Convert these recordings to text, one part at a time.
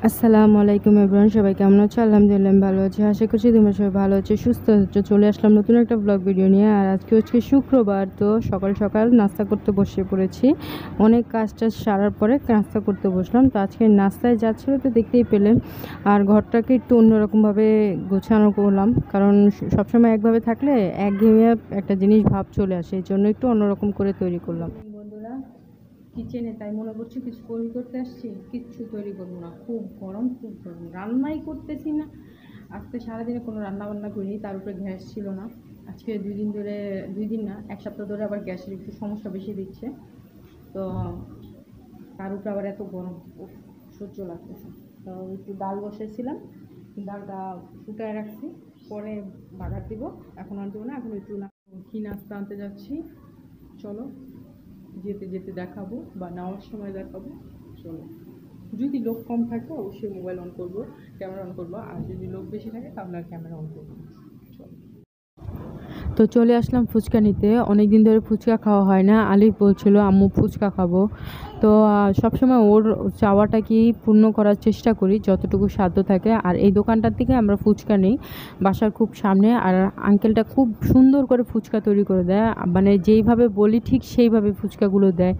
আসসালামু আলাইকুম এভরিওয়ান, সবাই কেমন আছো? আলহামদুলিল্লাহ আমি ভালো আছি। আশা করছি তোমরা সবাই ভালো আছো, সুস্থ আছো। চলে আসলাম নতুন একটা ব্লগ ভিডিও নিয়ে। আর আজকে শুক্রবার, তো সকাল সকাল নাস্তা করতে বসে পড়েছি। অনেক কাজ টাজ সারার পরে নাস্তা করতে বসলাম। তো আজকে নাস্তায় যাচ্ছিলো তো দেখতেই পেলেন। আর ঘরটাকে একটু অন্যরকমভাবে গোছানো করলাম, কারণ সবসময় একভাবে থাকলে একঘেয়েমি একটা জিনিস ভাব চলে আসে, এই জন্য একটু অন্যরকম করে তৈরি করলাম। বন্ধুরা, কিচেনে তাই মনে করছি কিছু তৈরি করতে আসছি, কিচ্ছু তৈরি করবো না। খুব গরম, রান্নাই করতেছি না। আজকে সারাদিনে কোনো রান্না বান্না করিনি, তার উপরে গ্যাস ছিল না। আজকে 2 দিন ধরে, 2 দিন না, 1 সপ্তাহ ধরে আবার গ্যাসের একটু সমস্যা বেশি দিচ্ছে। তো তার উপরে আবার এত গরম, সহ্য লাগতেছে। তো একটু ডাল বসেছিলাম, ডালটা ফুটায় রাখছি, পরে বাগার দিব। এখন আর দেবো না, এখন একটু কি নাস্তা আনতে যাচ্ছি, চলো যেতে যেতে দেখাবো বা নেওয়ার সময় দেখাবো। চলো, যদি লোক কম থাকে অবশ্যই মোবাইল অন করবো, ক্যামেরা অন করবো, আর যদি লোক বেশি থাকে তাহলে আর ক্যামেরা অন করবো। চলো, তো চলে আসলাম ফুচকা নিতে। অনেক দিন ধরে ফুচকা খাওয়া হয় না। আলিফ বলছিল আম্মু ফুচকা খাবো। তো সবসময় ওর চাওয়াটা কি পূর্ণ করার চেষ্টা করি যতটুকু সাধ্য থাকে। আর এই দোকানটার থেকে আমরা ফুচকা নিই, বাসার খুব সামনে। আর আঙ্কেলটা খুব সুন্দর করে ফুচকা তৈরি করে দেয়, মানে যেইভাবে বলি ঠিক সেইভাবে ফুচকাগুলো দেয়।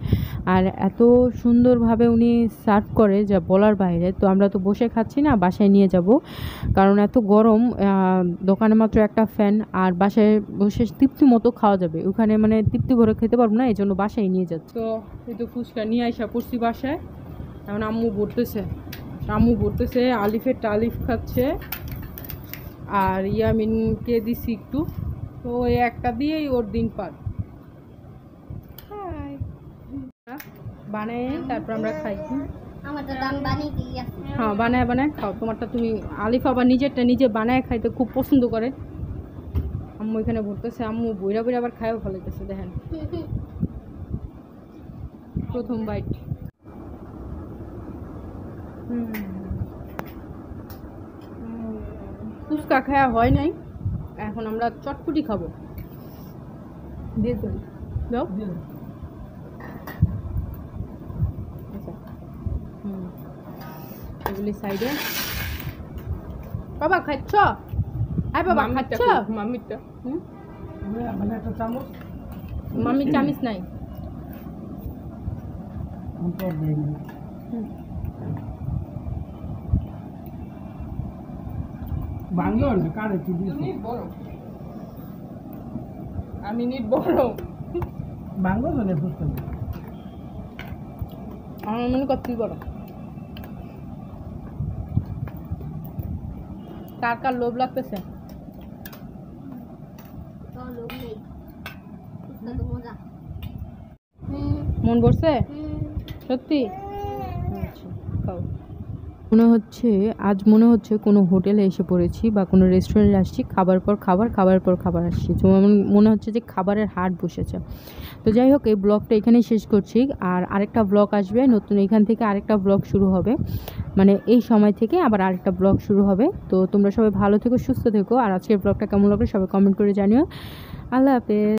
আর এত সুন্দরভাবে উনি সার্ভ করে যা বলার বাইরে। তো আমরা তো বসে খাচ্ছি না, বাসায় নিয়ে যাব, কারণ এত গরম। দোকানে মাত্র একটা ফ্যান, আর বাসায় বসে তৃপ্তি মতো খাওয়া যাবে, ওখানে মানে তৃপ্তি ভরে খেতে পারবো না, এই জন্য বাসায় নিয়ে যাচ্ছি। তো এই তো ফুচকা নিয়ে আইসা পড়ছি বাসায়। এখন আম্মু ভরতেছে, আলিফেরটা আলিফ খাচ্ছে, আর ইয়ামিনকে দিছি একটু। তো ওই একটা দিয়েই ওর দিন পার। বানাই তারপর আমরা খাই। হ্যাঁ, বানায় বানায় খাও। তোমারটা তুমি, আলিফ আবার নিজেরটা নিজে বানায় খাইতে খুব পছন্দ করে। আম্মু এখানে ভরতেছে, আম্মু বইরা বইরা আবার খায়ও ফেলাইতেছে, দেখেন। প্রথম বাইট। ফুচকা খাওয়া হয় নাই, এখন আমরা চটপুটি খাবো। দিয়ে দাও। আচ্ছা, এগুলি সাইডে। বাবা খাচ্ছ? আয় বাবা খাচ্ছ? মামিটা মামির চামিচ নাই। আমি নিট বড় বাংলো মানে বুঝতে আমার মনে কর তুই বড়। কার কার লোভ লাগতেছে? মন ভরছে সত্যি? আচ্ছা, খাও। মনে হচ্ছে কোনো হোটেলে এসে পড়েছি বা কোনো রেস্টুরেন্টে আসছি, খাবার পর খাবার আসছি। তো মনে হচ্ছে যে খাবারের হাট বসেছে। তো যাই হোক, এই ব্লগটা এখানেই শেষ করছি। আর আরেকটা ব্লগ আসবে নতুন, এখান থেকে আরেকটা ব্লগ শুরু হবে, মানে এই সময় থেকে আবার আরেকটা ব্লগ শুরু হবে। তো তোমরা সবাই ভালো থেকো, সুস্থ থেকো। আর আজকের ব্লগটা কেমন লাগলো সবাই কমেন্ট করে জানিও। আল্লাহ হাফেজ।